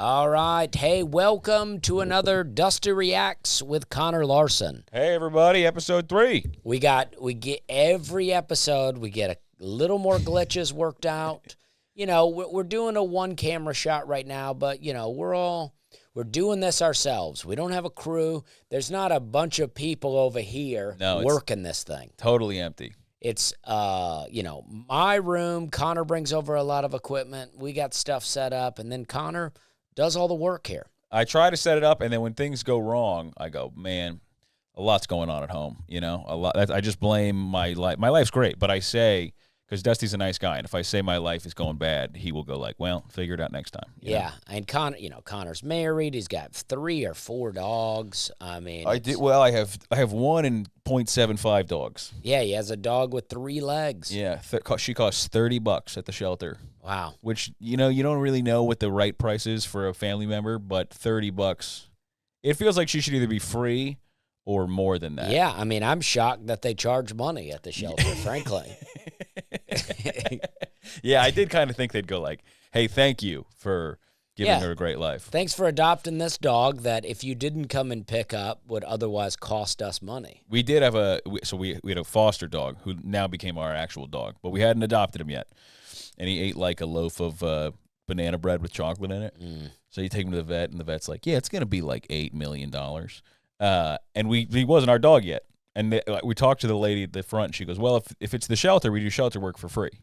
All right. Hey, welcome to another Dusty Reacts with Connor Larson. Hey, everybody. Episode 3. We get every episode, we get a little more glitches worked out. You know, we're doing a one-camera shot right now, but, you know, we're doing this ourselves. We don't have a crew. There's not a bunch of people over here working this thing. Totally empty. It's, you know, my room. Connor brings over a lot of equipment. We got stuff set up, and then Connor does all the work here. I try to set it up, and then when things go wrong, I go, man, a lot's going on at home, you know? A lot. I just blame my life. My life's great, but I say, because Dusty's a nice guy, and if I say my life is going bad, he will go like, well, figure it out next time. Yeah, and Connor's married. He's got 3 or 4 dogs. I mean, I have 1 and 0.75 dogs. Yeah, he has a dog with 3 legs. Yeah, she costs $30 at the shelter. Wow. Which, you know, you don't really know what the right price is for a family member, but $30, it feels like she should either be free or more than that. Yeah, I mean, I'm shocked that they charge money at the shelter, frankly. Yeah, I did kind of think they'd go like, hey, thank you for giving her a great life. Thanks for adopting this dog that if you didn't come and pick up would otherwise cost us money. We did have we had a foster dog who now became our actual dog, but we hadn't adopted him yet. And he ate like a loaf of banana bread with chocolate in it. So you take him to the vet, and the vet's like, yeah, it's going to be like $8 million. And he wasn't our dog yet. And we talked to the lady at the front, and she goes, well, if it's the shelter, we do shelter work for free.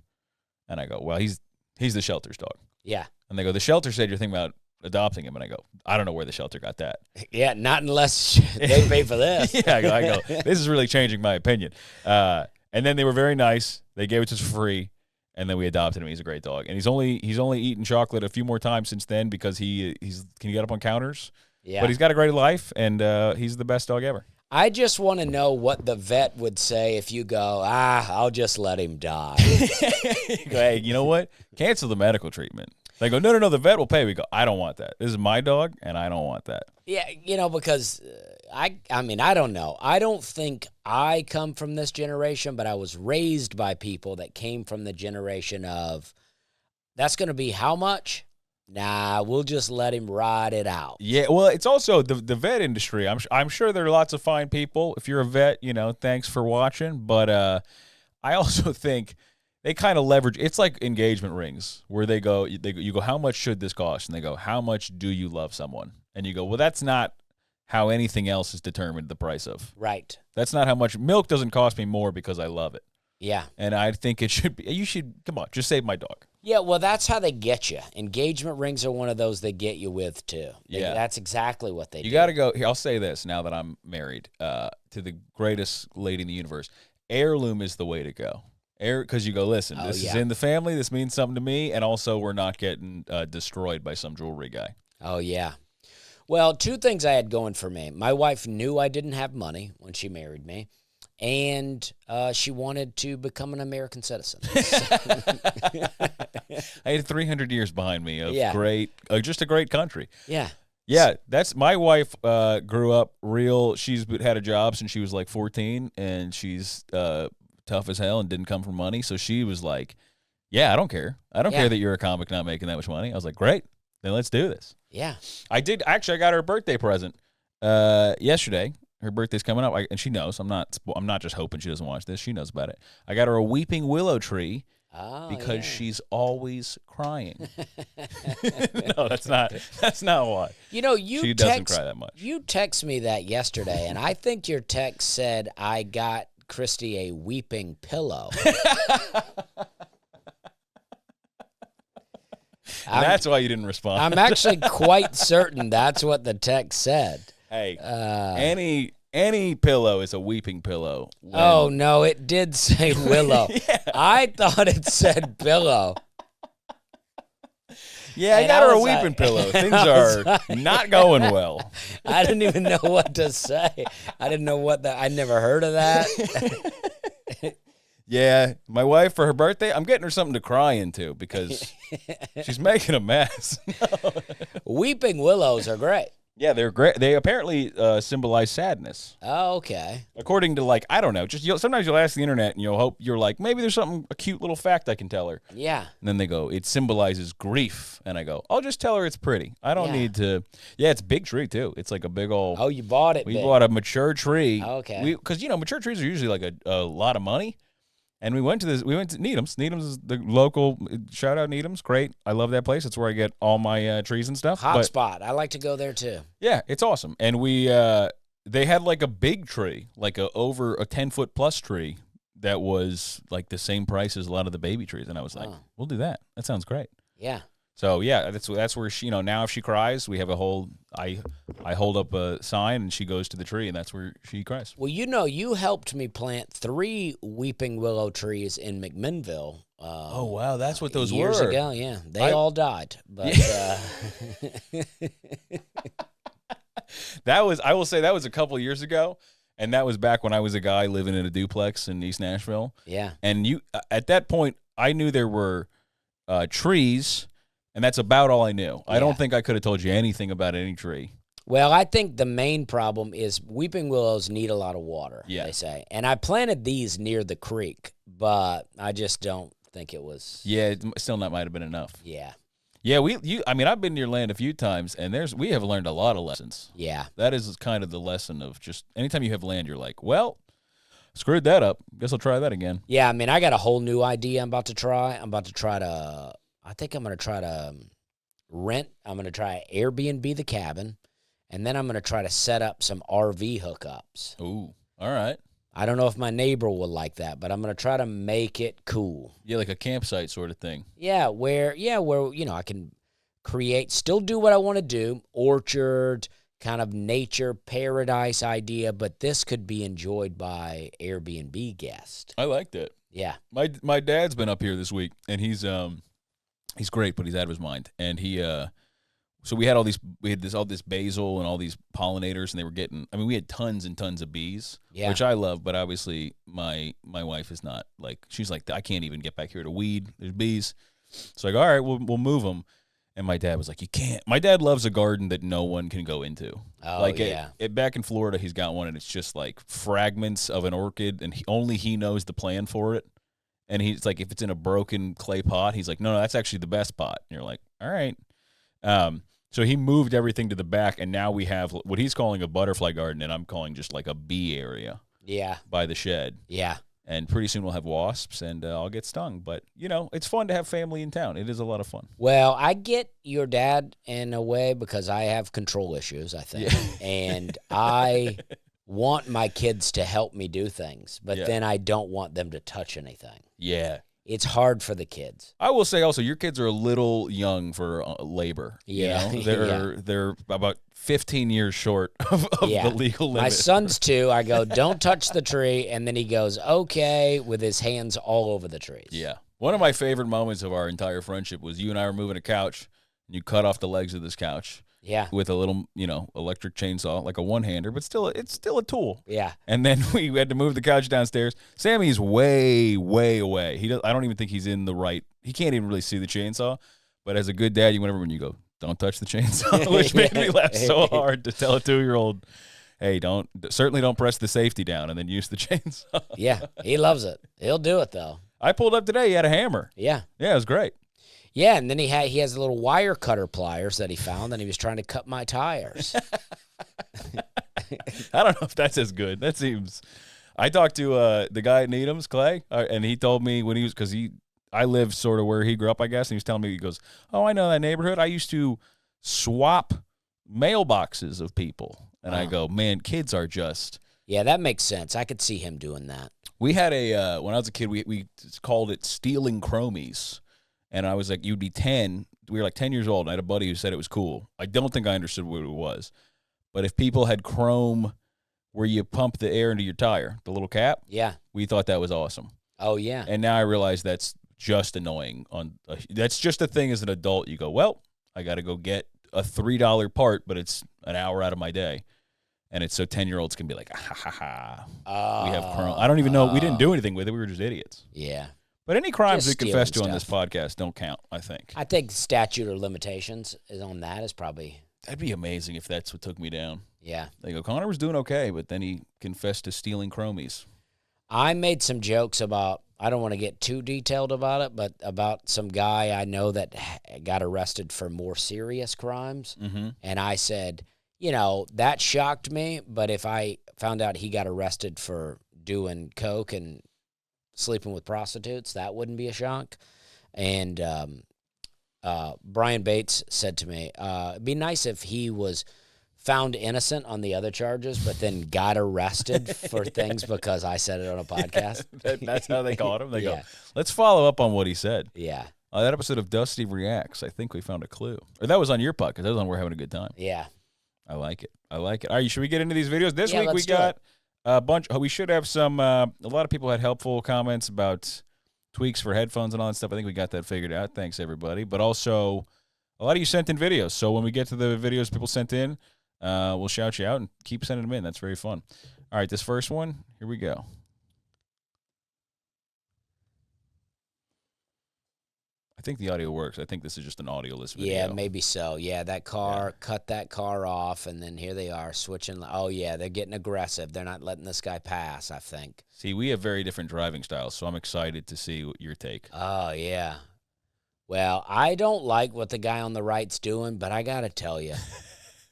And I go, well, he's the shelter's dog. Yeah. And they go, the shelter said you're thinking about adopting him. And I go, I don't know where the shelter got that. Yeah, not unless they pay for this. Yeah, I go, this is really changing my opinion. And then they were very nice. They gave it to us for free, and then we adopted him. He's a great dog. And he's only eaten chocolate a few more times since then because can you get up on counters? Yeah. But he's got a great life, and he's the best dog ever. I just want to know what the vet would say if you go, I'll just let him die. You go, hey, you know what? Cancel the medical treatment. They go, no, the vet will pay. We go, I don't want that. This is my dog, and I don't want that. Yeah, you know, because I mean, I don't know. I don't think I come from this generation, but I was raised by people that came from the generation of, that's going to be how much? Nah, we'll just let him ride it out. Yeah, well, it's also the vet industry. I'm sure there are lots of fine people. If you're a vet, you know, thanks for watching. But I also think they kind of leverage. It's like engagement rings where you go, how much should this cost? And they go, how much do you love someone? And you go, well, that's not how anything else is determined the price of. Right. That's not how much. Milk doesn't cost me more because I love it. Yeah. And I think it should be. Come on, just save my dog. Yeah, well, that's how they get you. Engagement rings are one of those they get you with, too. Yeah. That's exactly what they do. You got to go. Here, I'll say this now that I'm married to the greatest lady in the universe. Heirloom is the way to go. Because you go, listen, this is in the family. This means something to me. And also, we're not getting destroyed by some jewelry guy. Oh, yeah. Well, 2 things I had going for me. My wife knew I didn't have money when she married me. And she wanted to become an American citizen. I had 300 years behind me of just a great country. Yeah. Yeah, that's my wife grew up real. She's had a job since she was like 14, and she's tough as hell and didn't come from money. So she was like, yeah, I don't care. I don't care that you're a comic not making that much money. I was like, great, then let's do this. Yeah. I got her a birthday present yesterday. Her birthday's coming up, and she knows. I'm not just hoping she doesn't watch this. She knows about it. I got her a weeping willow tree because she's always crying. No, that's not why. You know, she doesn't cry that much. You text me that yesterday, and I think your text said I got Christy a weeping pillow. That's why you didn't respond. I'm actually quite certain that's what the text said. Hey, any pillow is a weeping pillow. Oh, no, it did say willow. Yeah. I thought it said pillow. Yeah, I got her a weeping pillow. Things are not going well. I didn't even know what to say. I didn't know I never heard of that. Yeah, my wife for her birthday, I'm getting her something to cry into because she's making a mess. Weeping willows are great. Yeah, they're great. They apparently symbolize sadness. Oh, okay. According to, like, I don't know. Just sometimes you'll ask the internet and you'll hope you're like, maybe there's a cute little fact I can tell her. Yeah. And then they go, it symbolizes grief. And I go, I'll just tell her it's pretty. I don't Yeah. need to. Yeah, it's a big tree, too. It's like a big old. Oh, you bought it. We big. bought a mature tree. Okay. Because, mature trees are usually like a lot of money. And we went to Needham's. Needham's is the local, shout out Needham's, great. I love that place. It's where I get all my trees and stuff. Hot spot. I like to go there too. Yeah, it's awesome. And they had like a big tree, like over a 10-foot plus tree that was like the same price as a lot of the baby trees. And I was like, we'll do that. That sounds great. Yeah. So yeah, that's where she, now if she cries, we have a whole, I hold up a sign and she goes to the tree and that's where she cries. Well, you helped me plant 3 weeping willow trees in McMinnville. Oh wow, that's what those years were. ago. Yeah, they all died, but I will say that was a couple of years ago, and that was back when I was a guy living in a duplex in East Nashville. Yeah, and at that point, I knew there were trees. And that's about all I knew. I don't think I could have told you anything about any tree. Well, I think the main problem is weeping willows need a lot of water, they say. And I planted these near the creek, but I just don't think it was. Yeah, still not might have been enough. Yeah. Yeah, I've been to your land a few times, and we have learned a lot of lessons. Yeah. That is kind of the lesson of just anytime you have land, you're like, well, screwed that up. Guess I'll try that again. Yeah, I got a whole new idea I'm about to try. I think I'm going to try to rent. I'm going to try to Airbnb the cabin, and then I'm going to try to set up some RV hookups. Ooh, all right. I don't know if my neighbor will like that, but I'm going to try to make it cool. Yeah, like a campsite sort of thing. Yeah, where I can still do what I want to do, orchard, kind of nature paradise idea, but this could be enjoyed by Airbnb guests. I like that. Yeah. My dad's been up here this week, and he's great, but he's out of his mind. And so we had all this basil and all these pollinators, and they were getting. We had tons and tons of bees, which I love. But obviously, my wife is not like. She's like, I can't even get back here to weed. There's bees. So I go, all right, we'll move them. And my dad was like, you can't. My dad loves a garden that no one can go into. Oh, yeah. Back in Florida, he's got one, and it's just like fragments of an orchid, and only he knows the plan for it. And he's like, if it's in a broken clay pot, he's like, no, that's actually the best pot. And you're like, all right. So he moved everything to the back, and now we have what he's calling a butterfly garden, and I'm calling just like a bee area. Yeah. By the shed. Yeah. And pretty soon we'll have wasps, and I'll get stung. But, it's fun to have family in town. It is a lot of fun. Well, I get your dad in a way because I have control issues, I think. Yeah. And I want my kids to help me do things, but then I don't want them to touch anything. Yeah. It's hard for the kids. I will say also, your kids are a little young for labor. Yeah. They're about 15 years short of the legal limit. My son's 2. I go, don't touch the tree. And then he goes, okay, with his hands all over the trees. Yeah. One of my favorite moments of our entire friendship was you and I were moving a couch, and you cut off the legs of this couch. Yeah. With a little, electric chainsaw, like a one-hander, but it's still a tool. Yeah. And then we had to move the couch downstairs. Sammy's way, way away. I don't even think he's in the right. He can't even really see the chainsaw. But as a good dad, you went over and you go, don't touch the chainsaw, which made me laugh so hard to tell a 2-year-old, hey, certainly don't press the safety down and then use the chainsaw. Yeah. He loves it. He'll do it though. I pulled up today. He had a hammer. Yeah. Yeah, it was great. Yeah, and then he has little wire cutter pliers that he found, and he was trying to cut my tires. I don't know if that's as good. That seems. I talked to the guy at Needham's, Clay, and he told me when he was I live sort of where he grew up, I guess, and he was telling me, he goes, "Oh, I know that neighborhood. I used to swap mailboxes of people," and I go, "Man, kids are just." Yeah, that makes sense. I could see him doing that. We had when I was a kid, we called it stealing chromies. And I was like, you'd be 10. We were like 10 years old. And I had a buddy who said it was cool. I don't think I understood what it was. But if people had chrome where you pump the air into your tire, the little cap, we thought that was awesome. Oh, yeah. And now I realize that's just annoying. That's just a thing as an adult. You go, well, I got to go get a $3 part, but it's an hour out of my day. And it's so 10-year-olds can be like, ha, ha, ha. We have chrome. I don't even know. We didn't do anything with it. We were just idiots. Yeah. But any crimes we confess to on this podcast don't count, I think. I think statute of limitations is probably That'd be amazing if that's what took me down. Yeah. They go, Connor was doing okay, but then he confessed to stealing chromies. I made some jokes about, I don't want to get too detailed about it, but about some guy I know that got arrested for more serious crimes. Mm-hmm. And I said, you know, that shocked me, but if I found out he got arrested for doing coke and sleeping with prostitutes, that wouldn't be a shock. And Brian Bates said to me, it'd be nice if he was found innocent on the other charges, but then got arrested for things because I said it on a podcast. That's how they caught him. They Yeah. go, let's follow up on what he said. Yeah. That episode of Dusty Reacts, I think we found a clue. Or that was on your podcast. That was on We're Having a Good Time. Yeah. I like it. All right, should we get into these videos? This Yeah, week we let's do got a bunch. We should have some, a lot of people had helpful comments about tweaks for headphones and all that stuff. I think we got that figured out. Thanks, everybody. But also, a lot of you sent in videos. So when we get to the videos people sent in, we'll shout you out and keep sending them in. That's very fun. All right, this first one, here we go. I think the audio works. I think this is just an audio-less video. Yeah, maybe so. Yeah, that car, cut that car off, and then here they are switching. Oh, yeah, they're getting aggressive. They're not letting this guy pass, I think. See, we have very different driving styles, so I'm excited to see what your take. Oh, yeah. Well, I don't like what the guy on the right's doing, but I got to tell you,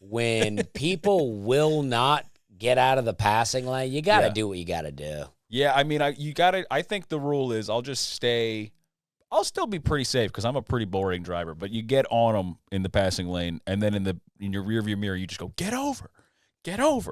when people will not get out of the passing lane, you got to do what you got to do. Yeah, I mean, I think the rule is I'll still be pretty safe because I'm a pretty boring driver, but you get on them in the passing lane, and then in your rearview mirror, you just go, get over,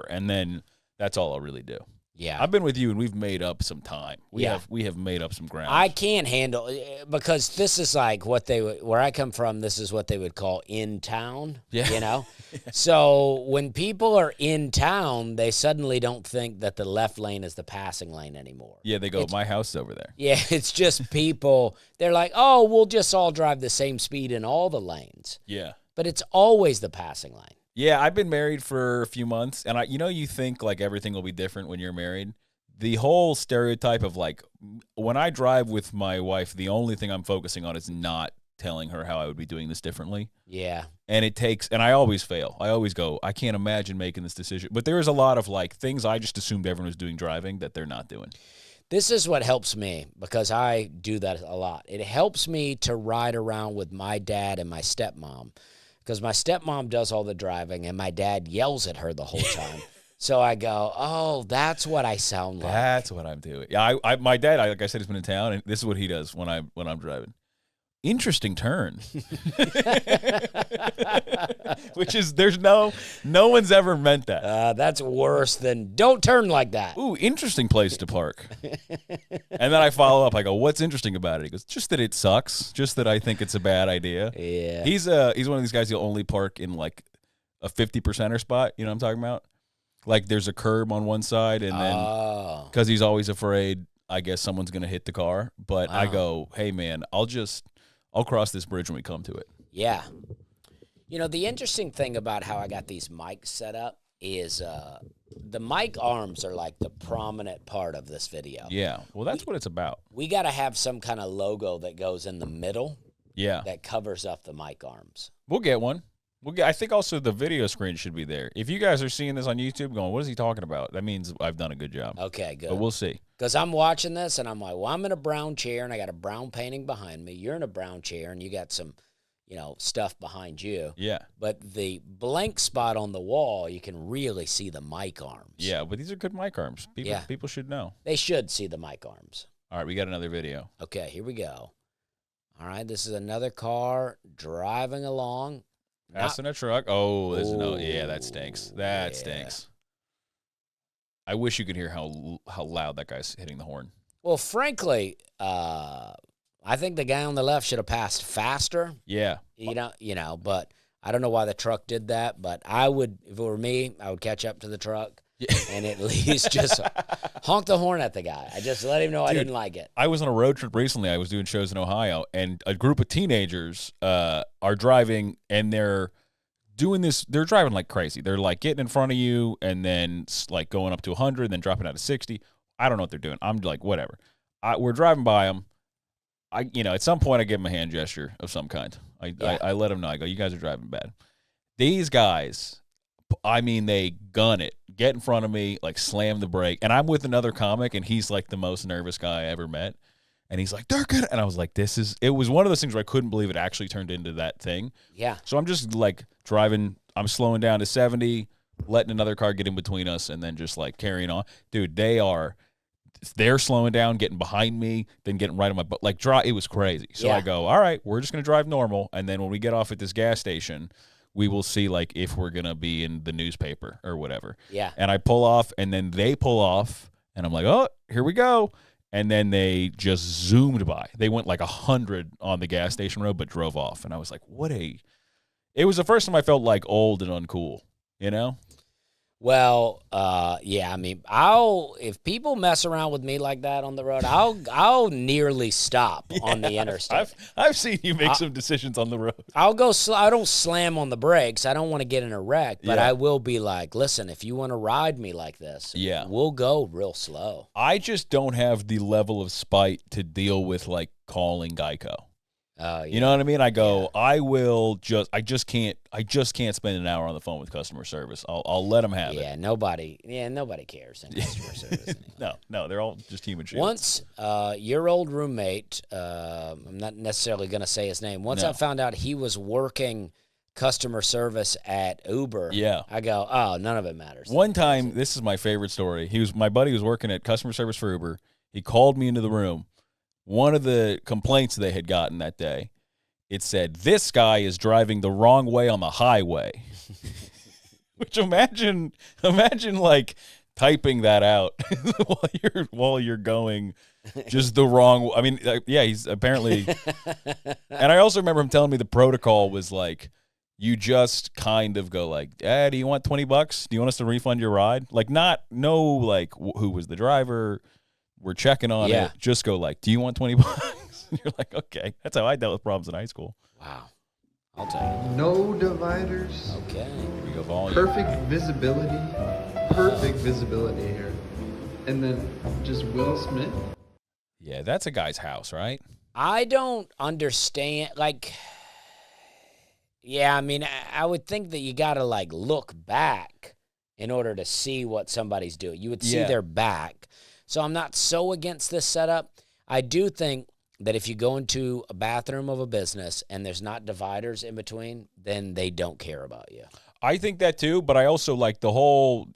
and then that's all I'll really do. Yeah. I've been with you, and we've made up some time. We have made up some ground. I can't handle, because this is like where I come from, this is what they would call in town, you know? So when people are in town, they suddenly don't think that the left lane is the passing lane anymore. Yeah, they go, my house is over there. Yeah, it's just people, they're like, oh, we'll just all drive the same speed in all the lanes. Yeah. But it's always the passing lane. Yeah, I've been married for a few months, and you think like everything will be different when you're married. The whole stereotype of like when I drive with my wife, the only thing I'm focusing on is not telling her how I would be doing this differently. Yeah. And I always fail. I always go, I can't imagine making this decision. But there is a lot of like things I just assumed everyone was doing driving that they're not doing. This is what helps me, because I do that a lot. It helps me to ride around with my dad and my stepmom, because my stepmom does all the driving and my dad yells at her the whole time. So I go, oh, that's what I sound like. That's what I'm doing. Yeah, my dad, like I said, has been in town, and this is what he does when I'm driving. Interesting turn. Which is, no one's ever meant that. That's worse than don't turn like that. Ooh, interesting place to park. And then I follow up. I go, what's interesting about it? He goes, just that it sucks. Just that I think it's a bad idea. Yeah. He's one of these guys who'll only park in like a 50%er spot. You know what I'm talking about? Like there's a curb on one side, and then because he's always afraid, I guess someone's going to hit the car. But I go, hey, man, I'll cross this bridge when we come to it. Yeah. You know, the interesting thing about how I got these mics set up is the mic arms are like the prominent part of this video. Yeah. Well, that's what it's about. We got to have some kind of logo that goes in the middle. Yeah. That covers up the mic arms. We'll get one. I think also the video screen should be there. If you guys are seeing this on YouTube going, what is he talking about? That means I've done a good job. Okay, good. But we'll see. Because I'm watching this, and I'm like, well, I'm in a brown chair, and I got a brown painting behind me. You're in a brown chair, and you got some, stuff behind you. Yeah. But the blank spot on the wall, you can really see the mic arms. Yeah, but these are good mic arms. People should know. They should see the mic arms. All right, we got another video. Okay, here we go. All right, this is another car driving along. Passing a truck. Oh, yeah, that stinks. That stinks. I wish you could hear how loud that guy's hitting the horn. Well, frankly, I think the guy on the left should have passed faster. Yeah. But I don't know why the truck did that, but I would, if it were me, I would catch up to the truck and at least just honk the horn at the guy. I just let him know I didn't like it. I was on a road trip recently. I was doing shows in Ohio, and a group of teenagers are driving, and they're doing this. They're driving like crazy. They're like getting in front of you and then like going up to 100, then dropping out to 60. I don't know what they're doing. I'm like, whatever. We're driving by them. At some point I give them a hand gesture of some kind. I let them know. I go, you guys are driving bad. These guys, I mean, they gun it, get in front of me, like slam the brake. And I'm with another comic, and he's like the most nervous guy I ever met. And he's like, they're good. And I was like, it was one of those things where I couldn't believe it actually turned into that thing. Yeah. So I'm just like driving, I'm slowing down to 70, letting another car get in between us, and then just like carrying on. Dude, they're slowing down, getting behind me, then getting right on my butt. Like, it was crazy. So I go, all right, we're just going to drive normal. And then when we get off at this gas station, we will see like if we're going to be in the newspaper or whatever. Yeah. And I pull off, and then they pull off, and I'm like, oh, here we go. And then they just zoomed by. They went like 100 on the gas station road, but drove off. And I was like, it was the first time I felt like old and uncool, you know? Well, yeah, I mean, if people mess around with me like that on the road, I'll nearly stop on the interstate. I've seen you make some decisions on the road. I don't slam on the brakes. I don't want to get in a wreck, but I will be like, listen, if you want to ride me like this, we'll go real slow. I just don't have the level of spite to deal with like calling Geico. You know what I mean? I go, I just can't spend an hour on the phone with customer service. I'll let them have it. Nobody cares in customer service anymore. No, they're all just human shit. Once, your old roommate, I'm not necessarily going to say his name. Once I found out he was working customer service at Uber, I go, oh, none of it matters. One time, this is my favorite story. My buddy was working at customer service for Uber. He called me into the room. One of the complaints they had gotten that day, it said, this guy is driving the wrong way on the highway. Which imagine like typing that out while you're going just the wrong. I mean, he's apparently. And I also remember him telling me the protocol was like, you just kind of go like, do you want $20? Do you want us to refund your ride? Like, like who was the driver? We're checking on it. Just go like, do you want $20? You're like, okay. That's how I dealt with problems in high school. Wow. I'll tell you. No dividers. Okay. Here we go, volume. Perfect visibility. Perfect visibility here. And then just Will Smith. Yeah, that's a guy's house, right? I don't understand. Like, I mean, I would think that you got to like look back in order to see what somebody's doing. You would see their back. So I'm not so against this setup. I do think that if you go into a bathroom of a business and there's not dividers in between, then they don't care about you. I think that too, but I also like the whole,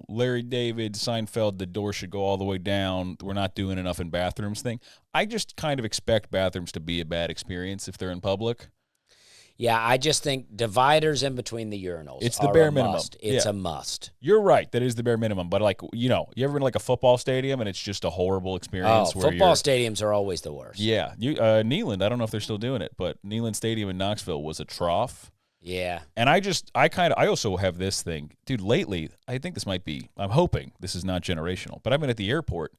Larry David, Seinfeld, the door should go all the way down. We're not doing enough in bathrooms thing. I just kind of expect bathrooms to be a bad experience if they're in public. Yeah, I just think dividers in between the urinals. It's the bare minimum. It's a must. You're right. That is the bare minimum. But like, you ever been to like a football stadium and it's just a horrible experience? Football stadiums are always the worst. Yeah. Neyland, I don't know if they're still doing it, but Neyland Stadium in Knoxville was a trough. Yeah. And I also have this thing. Dude, lately, I think this might be, I'm hoping this is not generational, but I've been at the airport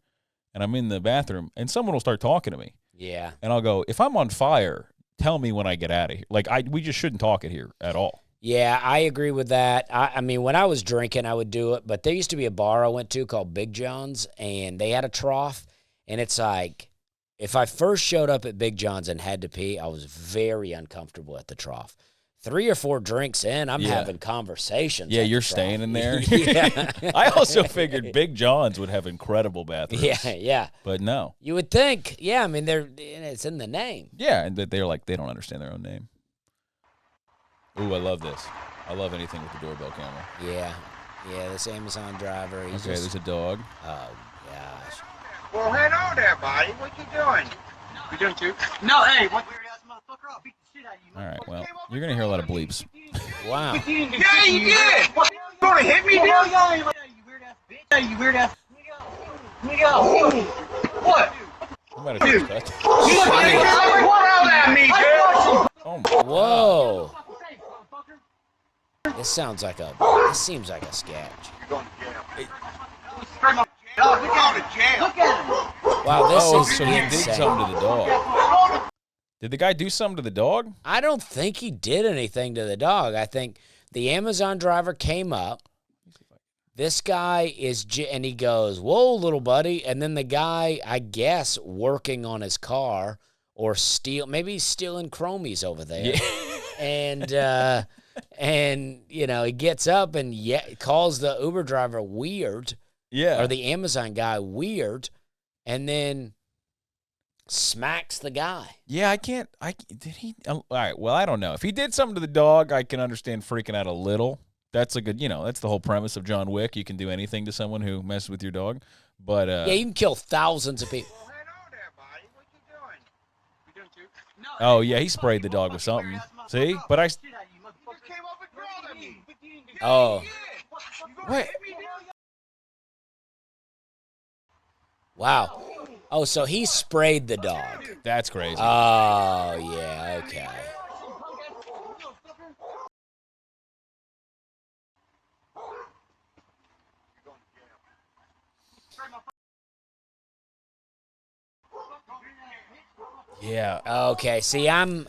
and I'm in the bathroom and someone will start talking to me. Yeah. And I'll go, if I'm on fire, tell me when I get out of here. Like, we just shouldn't talk it here at all. Yeah, I agree with that. I mean, when I was drinking, I would do it. But there used to be a bar I went to called Big John's, and they had a trough. And it's like, if I first showed up at Big John's and had to pee, I was very uncomfortable at the trough. 3 or 4 drinks in, I'm having conversations. Yeah, you're staying in there. Yeah. I also figured Big John's would have incredible bathrooms. Yeah. But no. You would think. Yeah, I mean, it's in the name. Yeah, and they're like, they don't understand their own name. Ooh, I love this. I love anything with the doorbell camera. Yeah, this Amazon driver. There's a dog. Oh, gosh. Well, hello there, buddy. What you doing? You doing too? No, hey, what weird-ass motherfucker? I'll beat the shit out of you. All right, well, you're going to hear a lot of bleeps. Wow. Yeah, you did. You gonna hit me, dude? You weird-ass bitch. You weird-ass. Let me go. What? I'm about to take that. What out at me, dude? Oh, my Whoa. This seems like a sketch. You're going to jail. We're going to jail. Look at him. Wow, this is so he did insane. something to the dog. Did the guy do something to the dog? I don't think he did anything to the dog. I think the Amazon driver came up. This guy and he goes, "Whoa, little buddy." And then the guy, I guess, working on his car or maybe he's stealing chromies over there. Yeah. And And, you know, he gets up and calls the Uber driver weird. Yeah. Or the Amazon guy weird. And then smacks the guy. Yeah, did he? All right, well, I don't know. If he did something to the dog, I can understand freaking out a little. That's a good, that's the whole premise of John Wick. You can do anything to someone who messes with your dog. But yeah, you can kill thousands of people. Well, hello there, buddy. What you doing? You doing too? No. oh yeah, he sprayed the dog with something. See, but I You just came up and grilled at me. Oh. What? Wow. Oh, so he sprayed the dog. That's crazy. Oh, yeah, okay. yeah. Okay, see, I'm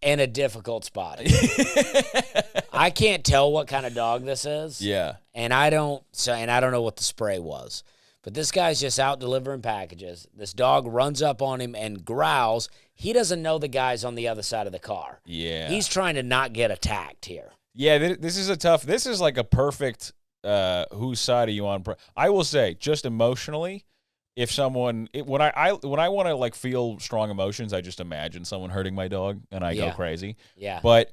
in a difficult spot. I can't tell what kind of dog this is. Yeah. And I don't know what the spray was. But this guy's just out delivering packages. This dog runs up on him and growls. He doesn't know the guy's on the other side of the car. Yeah. He's trying to not get attacked here. Yeah, this is like a perfect whose side are you on? I will say, just emotionally, if someone when I want to like feel strong emotions, I just imagine someone hurting my dog and I go crazy. Yeah. But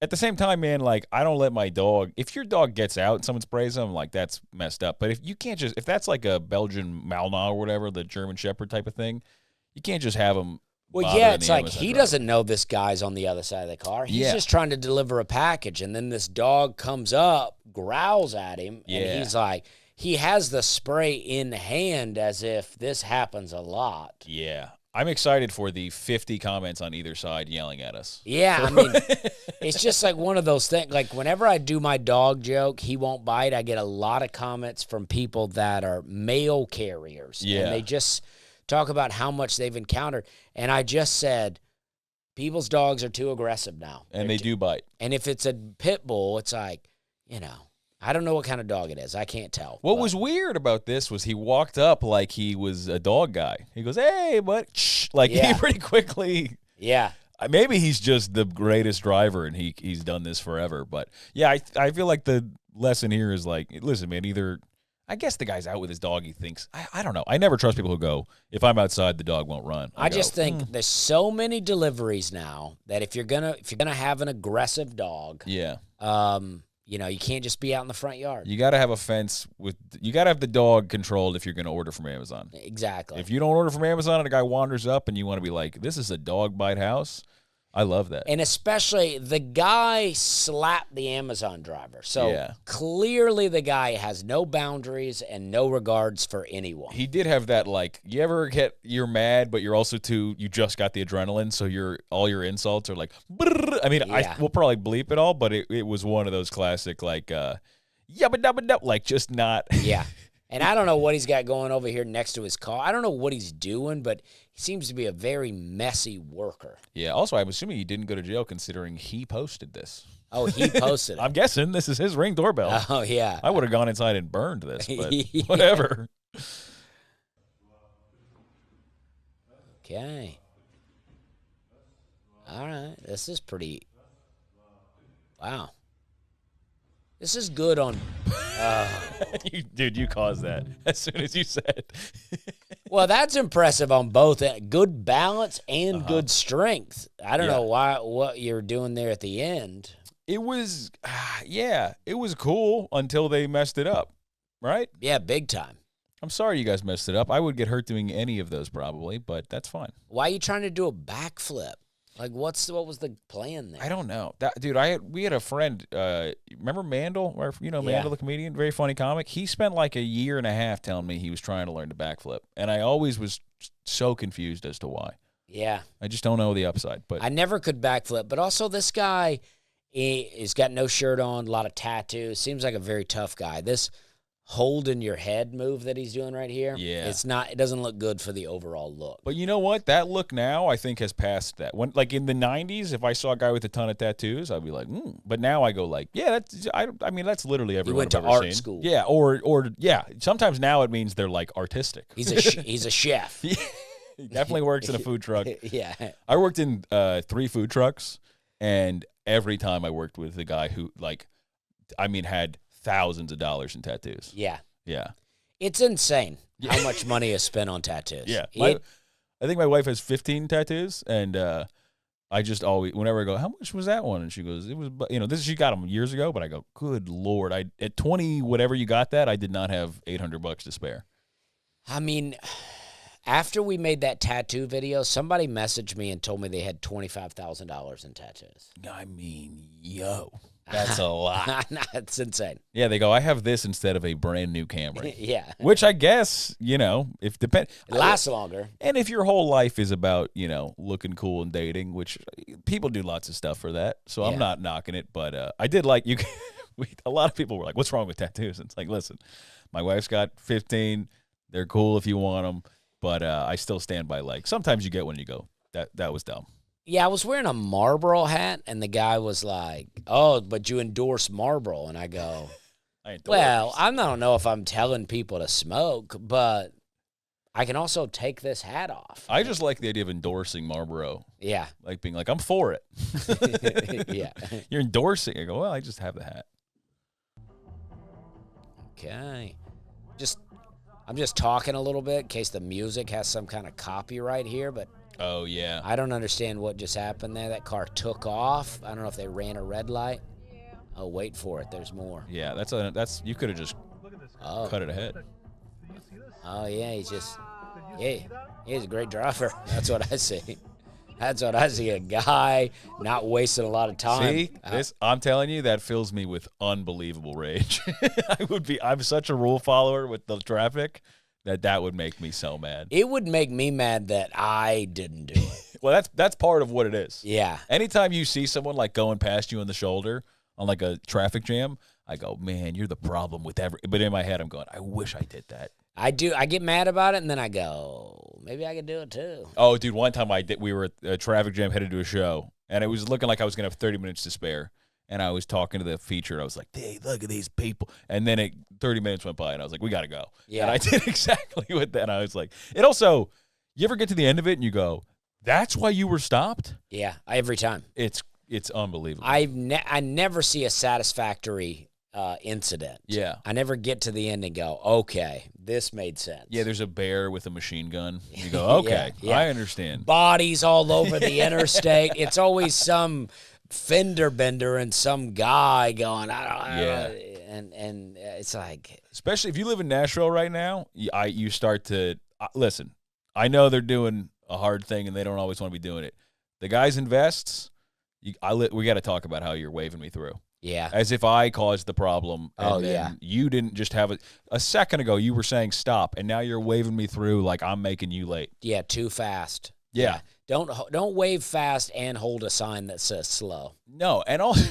at the same time, man, like I don't let my dog. If your dog gets out and someone sprays them, like that's messed up. But if that's like a Belgian Malinois or whatever, the German Shepherd type of thing, you can't just have them. Well, yeah, it's like he doesn't know this guy's on the other side of the car. He's just trying to deliver a package, and then this dog comes up, growls at him, and he's like, he has the spray in hand as if this happens a lot. Yeah. I'm excited for the 50 comments on either side yelling at us. Yeah, I mean, it's just like one of those things. Like whenever I do my dog joke, he won't bite, I get a lot of comments from people that are mail carriers. Yeah. And they just talk about how much they've encountered. And I just said, people's dogs are too aggressive now. And they do bite. And if it's a pit bull, it's like, I don't know what kind of dog it is. I can't tell. What was weird about this was he walked up like he was a dog guy. He goes, "Hey, bud," like he pretty quickly. Yeah. Maybe he's just the greatest driver and he's done this forever. But yeah, I feel like the lesson here is like, listen, man, either I guess the guy's out with his dog. He thinks I don't know. I never trust people who go, if I'm outside, the dog won't run. I just think there's so many deliveries now that if you're gonna have an aggressive dog, you can't just be out in the front yard. You got to have a fence you got to have the dog controlled if you're going to order from Amazon. Exactly. If you don't order from Amazon and a guy wanders up and you want to be like, this is a dog bite house, I love that. And especially the guy slapped the Amazon driver. So clearly the guy has no boundaries and no regards for anyone. He did have that, like, you ever you're mad, but you're also you just got the adrenaline, so all your insults are like, brrr. I mean, we'll probably bleep it all, but it was one of those classic, like, yabba dabba dub, like, just not. Yeah. And I don't know what he's got going over here next to his car. I don't know what he's doing, but he seems to be a very messy worker. Yeah. Also, I'm assuming he didn't go to jail considering he posted this. Oh, he posted it. I'm guessing this is his Ring doorbell. Oh, yeah. I would have gone inside and burned this, but whatever. Okay. All right. This is pretty. Wow. This is good on. Dude, you caused that as soon as you said. Well, that's impressive on both. Good balance and good strength. I don't know what you're doing there at the end. It was, it was cool until they messed it up, right? Yeah, big time. I'm sorry you guys messed it up. I would get hurt doing any of those probably, but that's fine. Why are you trying to do a backflip? Like, what was the plan there? I don't know. We had a friend, remember Mandel? Mandel, the comedian, very funny comic? He spent like a year and a half telling me he was trying to learn to backflip, and I always was so confused as to why. Yeah. I just don't know the upside. But I never could backflip, but also this guy he's got no shirt on, a lot of tattoos, seems like a very tough guy. This holding your head move that he's doing right here, it doesn't look good for the overall look. But you know what? That look now I think has passed that. When, like in the 90s, if I saw a guy with a ton of tattoos, I'd be like, But now I go like, that's literally everyone He went I've to ever art seen. school. Yeah, or sometimes now it means they're like artistic. He's a chef. He definitely works in a food truck. Yeah. I worked in 3 food trucks, and every time I worked with a guy who, like, I mean, had thousands of dollars in tattoos. Yeah. Yeah. It's insane how much money is spent on tattoos. Yeah. I think my wife has 15 tattoos, and I just always, whenever I go, how much was that one? And she goes, it was, she got them years ago, but I go, good Lord. At 20, whatever you got that, I did not have $800 to spare. I mean, after we made that tattoo video, somebody messaged me and told me they had $25,000 in tattoos. I mean, that's a lot. It's insane. Yeah, they go, I have this instead of a brand new Camry. Yeah. Which I guess, if it lasts longer. And if your whole life is about, looking cool and dating, which people do lots of stuff for that. So I'm not knocking it, but I did like a lot of people were like, what's wrong with tattoos? And it's like, listen, my wife's got 15. They're cool if you want them, but I still stand by, like, sometimes you get one and you go, that was dumb. Yeah, I was wearing a Marlboro hat, and the guy was like, oh, but you endorse Marlboro. And I go, I don't know if I'm telling people to smoke, but I can also take this hat off. I just like the idea of endorsing Marlboro. Yeah. Like being like, I'm for it. Yeah. You're endorsing. I go, well, I just have the hat. Okay. I'm just talking a little bit in case the music has some kind of copyright here, but oh, yeah. I don't understand what just happened there. That car took off. I don't know if they ran a red light. Oh, wait for it. There's more. Yeah, that's you could have just cut it ahead. Oh, yeah, he's a great driver. That's what I see. That's what I see, a guy not wasting a lot of time. See, I'm telling you, that fills me with unbelievable rage. I'm such a rule follower with the traffic that would make me so mad. It would make me mad that I didn't do it. Well, that's part of what it is. Yeah. Anytime you see someone like going past you on the shoulder on like a traffic jam, I go, man, you're the problem with but in my head, I'm going, I wish I did that. I do. I get mad about it, and then I go, maybe I could do it too. Oh, dude, one time we were at a traffic jam headed to a show, and it was looking like I was going to have 30 minutes to spare. And I was talking to the feature, and I was like, hey, look at these people. And then 30 minutes went by, and I was like, we got to go. Yeah. And I did exactly what that. And I was like, it also, you ever get to the end of it, and you go, that's why you were stopped? Yeah, every time. It's unbelievable. I never see a satisfactory incident. Yeah. I never get to the end and go, okay, this made sense. Yeah, there's a bear with a machine gun. You go, okay, yeah. I understand. Bodies all over the interstate. It's always some fender bender and some guy going, I don't know. And it's like. Especially if you live in Nashville right now, you start to, listen, I know they're doing a hard thing and they don't always want to be doing it. The guys in vests, we got to talk about how you're waving me through. Yeah. As if I caused the problem. And then you didn't just have a second ago you were saying stop, and now you're waving me through like I'm making you late. Yeah, too fast. Yeah. Don't wave fast and hold a sign that says slow. No, and also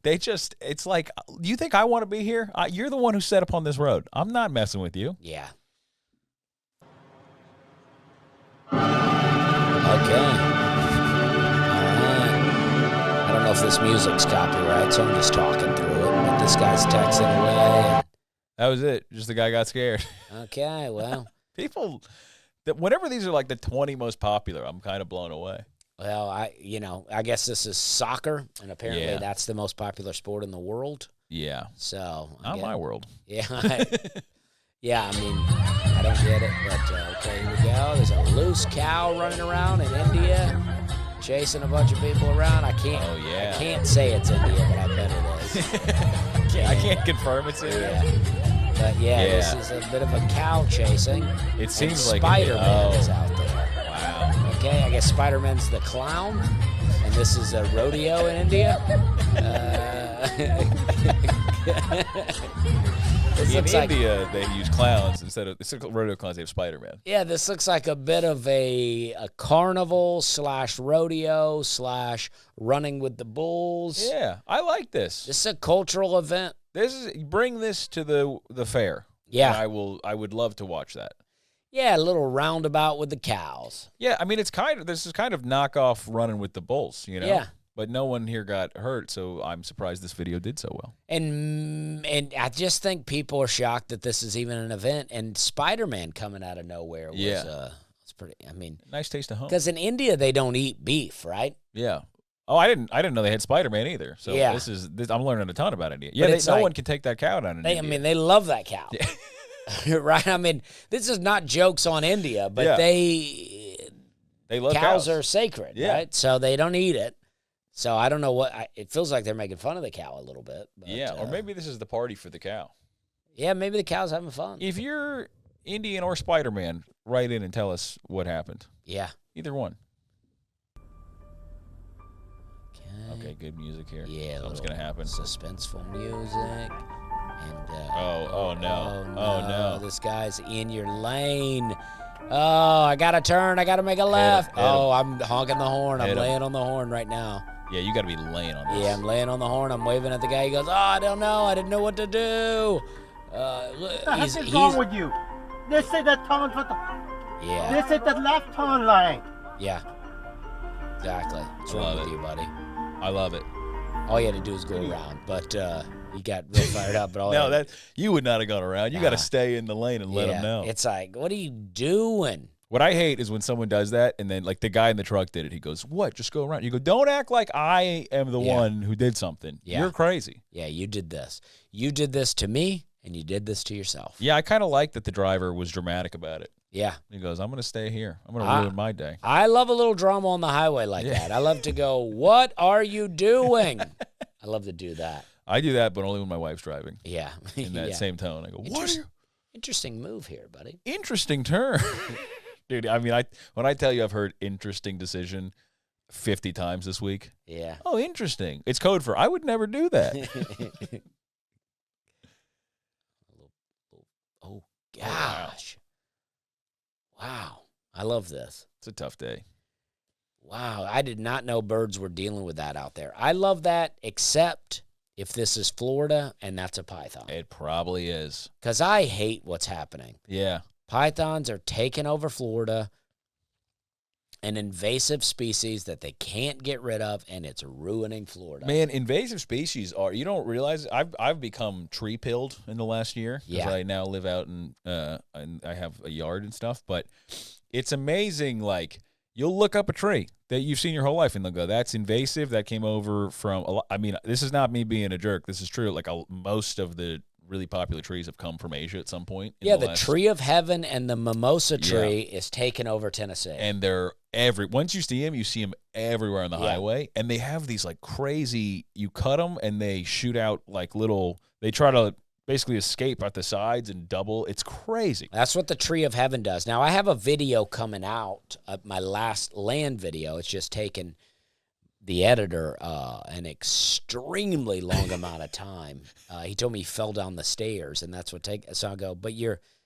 it's like, you think I want to be here? You're the one who set up on this road. I'm not messing with you. Yeah. Okay. I don't know if this music's copyright, so I'm just talking through it. But this guy's texting away. That was it. Just the guy got scared. Okay, well. People, whenever these are like the 20 most popular, I'm kind of blown away. Well, I guess this is soccer, and apparently that's the most popular sport in the world. Yeah. So. Not my world. Yeah. Yeah, I mean, I don't get it, but okay, here we go. There's a loose cow running around in India, chasing a bunch of people around. I can't say it's India, but I bet it is. I can't confirm it's India. Yeah. But this is a bit of a cow chasing. It seems like Spider-Man is out there. Wow. Okay, I guess Spider-Man's the clown, and this is a rodeo in India. In India, they use clowns instead of rodeo clowns. They have Spider-Man. Yeah, this looks like a bit of a carnival / rodeo / running with the bulls. Yeah, I like this. This is a cultural event. Bring this to the fair. Yeah, I would love to watch that. Yeah, a little roundabout with the cows. Yeah, I mean this is kind of knockoff running with the bulls, Yeah. But no one here got hurt, so I'm surprised this video did so well. And I just think people are shocked that this is even an event. And Spider-Man coming out of nowhere was it's pretty. I mean, nice taste of home. Because in India they don't eat beef, right? Yeah, Oh, I didn't know they had Spider-Man either. So Yeah. I'm learning a ton about India. Yeah, it's no like- one can take that cow down in India. I mean, they love that cow. Right? I mean, this is not jokes on India, but Yeah. they love cows are sacred, Yeah. right? So they don't eat it. So I don't know it feels like they're making fun of the cow a little bit. But, Yeah, or maybe this is the party for the cow. Yeah, maybe the cow's having fun. If you're Indian or Spider-Man, write in and tell us what happened. Yeah. Either one. Okay, good music here. Yeah, Something's going to happen. Suspenseful music. And Oh, no. Oh, no. This guy's in your lane. Oh, I got to turn. I got to make a left. hit him. I'm honking the horn. I'm Hit him. laying on the horn right now. Yeah, you got to be laying on this. Yeah, I'm laying on the horn. I'm waving at the guy. He goes, I don't know. I didn't know what to do. What the heck is wrong with you? This is the turn for the... Yeah, This is the left turn lane. yeah. Exactly. What's I wrong love with it. you, buddy? I love it. All you had to do was go around, but he got real fired up. But all he No, had- you would not have gone around. You got to Nah. stay in the lane and let them know. It's like, what are you doing? What I hate is when someone does that, and then like the guy in the truck did it. He goes, "What? Just go around." You go, "Don't act like I am the Yeah. one who did something. Yeah. You're crazy." Yeah, you did this. You did this to me, and you did this to yourself. Yeah, I kind of like that the driver was dramatic about it. Yeah. He goes, "I'm going to stay here. I'm going to ruin my day." I love a little drama on the highway like that. I love to go, what are you doing? I love to do that. I do that, but only when my wife's driving. Yeah. In that Yeah. same tone, I go, "What? Are you? Interesting move here, buddy. Interesting turn." Dude, I mean, when I tell you I've heard interesting decision 50 times this week. Yeah. Oh, interesting. It's code for I would never do that. Oh, gosh. Wow. I love this. It's a tough day. Wow. I did not know birds were dealing with that out there. I love that, except if this is Florida and that's a python. It probably is. Because I hate what's happening. Yeah. Pythons are taking over Florida, an invasive species that they can't get rid of, and it's ruining Florida. Man, invasive species you don't realize, I've become tree pilled in the last year. Because Yeah. I now live out and I have a yard and stuff. But it's amazing, like, you'll look up a tree that you've seen your whole life and they'll go, that's invasive. That came over from, I mean, this is not me being a jerk. This is true. Like, most of the really popular trees have come from Asia at some point. Yeah, the tree of heaven and the mimosa tree Yeah. is taking over Tennessee. And they're once you see them everywhere on the highway. And they have these like crazy, you cut them and they shoot out like they try to basically escape at the sides and double. It's crazy. That's what the tree of heaven does. Now, I have a video coming out, my last land video. It's just taken the editor an extremely long amount of time. He told me he fell down the stairs, and that's what so I go, but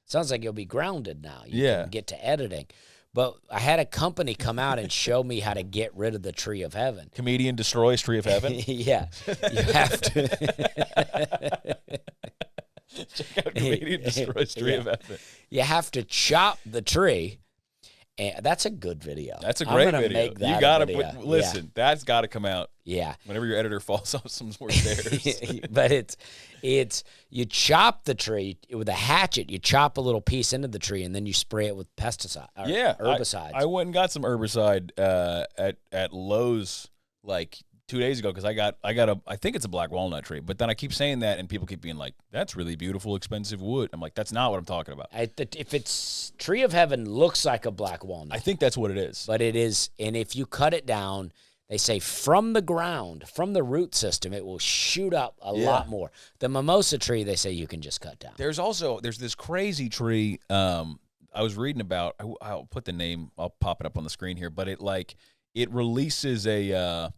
sounds like you'll be grounded now. You Yeah. can get to editing. But I had a company come out and show me how to get rid of the tree of heaven. Comedian destroys tree of heaven. Yeah. You have to. Check out Comedian destroys tree of heaven. You have to chop the tree. And that's a good video. That's a I'm great gonna video. Make that You got to video. listen. That's got to come out. Yeah. Whenever your editor falls off some more stairs. But it's you chop the tree with a hatchet. You chop a little piece into the tree, and then you spray it with pesticide. Or herbicides. I went and got some herbicide at Lowe's like 2 days ago because I got I think it's a black walnut tree, but then I keep saying that and people keep being like, that's really beautiful, expensive wood. I'm like, that's not what I'm talking about. If it's tree of heaven looks like a black walnut. I think that's what it is. But it is, and if you cut it down, they say from the ground, from the root system, it will shoot up a lot more. The mimosa tree, they say you can just cut down. There's this crazy tree I was reading about. I'll put the name, I'll pop it up on the screen here, but it releases a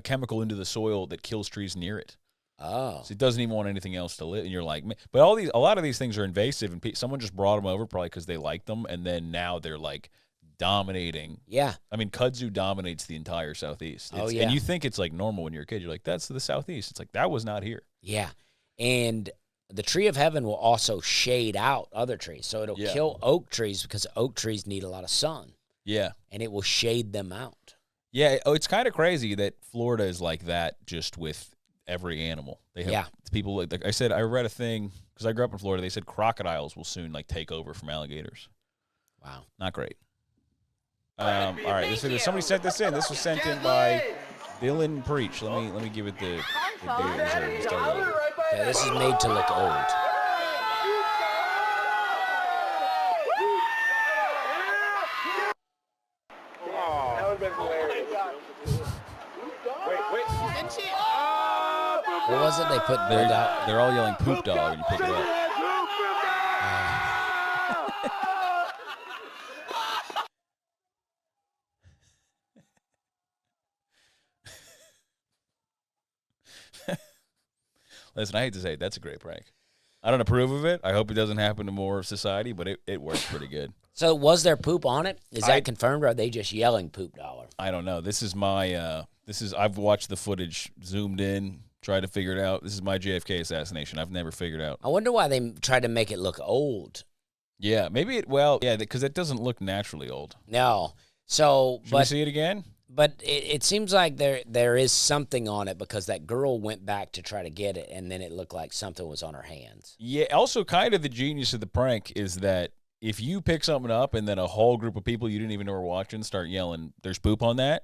chemical into the soil that kills trees near it. Oh. So it doesn't even want anything else to live. And you're like, man. But a lot of these things are invasive, and someone just brought them over probably because they like them, and then now they're like dominating. Yeah. I mean, kudzu dominates the entire Southeast. Oh, yeah. And you think it's like normal when you're a kid. You're like, that's the Southeast. It's like, that was not here. Yeah. And the tree of heaven will also shade out other trees. So it'll kill oak trees because oak trees need a lot of sun. Yeah. And it will shade them out. Yeah. Oh, it's kind of crazy that Florida is like that just with every animal. They have people like I said, I read a thing because I grew up in Florida. They said crocodiles will soon like take over from alligators. Wow. Not great. All right, somebody sent this in. This was sent in by Dylan Preach. Let me give it the date it deserves. Yeah, this is made to look old. What was it they put out? They're all yelling "poop dog" when you pick it up. Listen, I hate to say it, that's a great prank. I don't approve of it. I hope it doesn't happen to more of society, but it works pretty good. So was there poop on it? Is that confirmed, or are they just yelling "poop dollar"? I don't know. This is my I've watched the footage, zoomed in, tried to figure it out. This is my JFK assassination. I've never figured out. I wonder why they tried to make it look old. Yeah, maybe because it doesn't look naturally old. No. So, Should we see it again? But it seems like there is something on it because that girl went back to try to get it, and then it looked like something was on her hands. Yeah, also kind of the genius of the prank is that if you pick something up and then a whole group of people you didn't even know were watching start yelling, "There's poop on that,"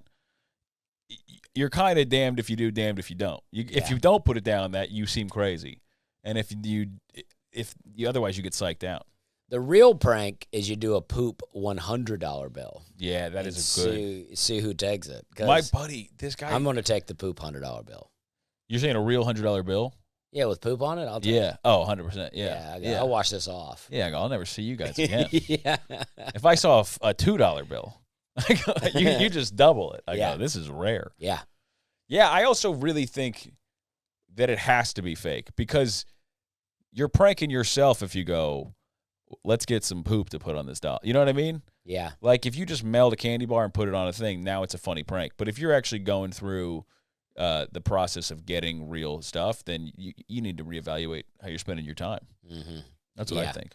you're kind of damned if you do, damned if you don't. If you don't put it down, that you seem crazy. And if you otherwise you get psyched out. The real prank is you do a poop $100 bill. Yeah, that is a good. See who takes it. My buddy, this guy. I'm going to take the poop $100 bill. You're saying a real $100 bill? Yeah, with poop on it, I'll take it. Oh, 100%. Yeah. I'll wash this off. Yeah, I'll never see you guys again. Yeah. If I saw a $2 bill, you just double it. I go, this is rare. Yeah. Yeah, I also really think that it has to be fake because you're pranking yourself if you go, let's get some poop to put on this doll. You know what I mean? Yeah. Like if you just meld a candy bar and put it on a thing, now it's a funny prank. But if you're actually going through the process of getting real stuff, then you need to reevaluate how you're spending your time. Mm-hmm. That's what I think.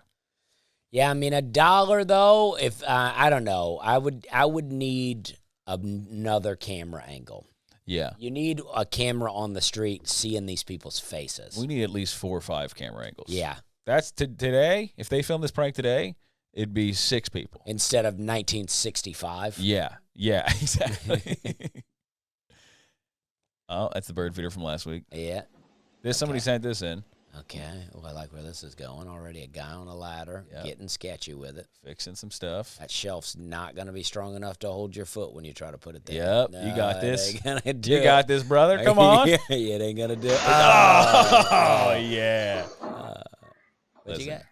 Yeah, I mean $1 though. If I don't know, I would need another camera angle. Yeah. You need a camera on the street seeing these people's faces. We need at least 4 or 5 camera angles. Yeah. That's today. If they film this prank today, it'd be 6 people. Instead of 1965. Yeah, exactly. Oh, that's the bird feeder from last week. Yeah. Somebody sent this in. Okay. Well, I like where this is going. Already a guy on a ladder, getting sketchy with it. Fixing some stuff. That shelf's not going to be strong enough to hold your foot when you try to put it there. Yep, no, you got this. You got this, brother. Come on. Yeah, it ain't going to do it. Oh, yeah. What you got? It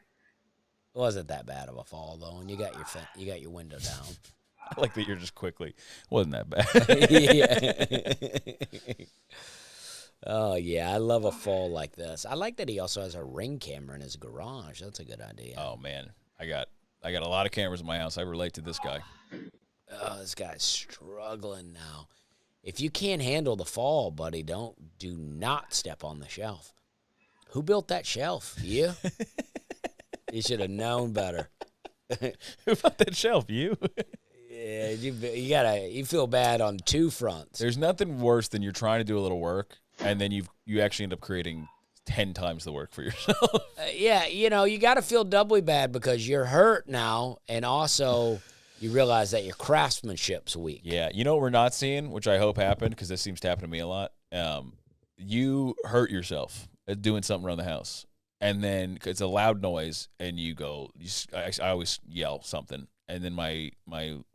wasn't that bad of a fall, though, and you got your window down. I like that you're just quickly. Wasn't that bad. Yeah. Oh, yeah, I love a fall like this. I like that he also has a Ring camera in his garage. That's a good idea. Oh, man. I got a lot of cameras in my house. I relate to this guy. Oh, this guy's struggling now. If you can't handle the fall, buddy, do not step on the shelf. Who built that shelf? You? You should have known better. Who built that shelf? You? Yeah, you feel bad on 2 fronts. There's nothing worse than you're trying to do a little work, and then you actually end up creating 10 times the work for yourself. Yeah, you got to feel doubly bad because you're hurt now, and also you realize that your craftsmanship's weak. Yeah, you know what we're not seeing, which I hope happened because this seems to happen to me a lot. You hurt yourself doing something around the house, and then it's a loud noise, and you go. I always yell something, and then my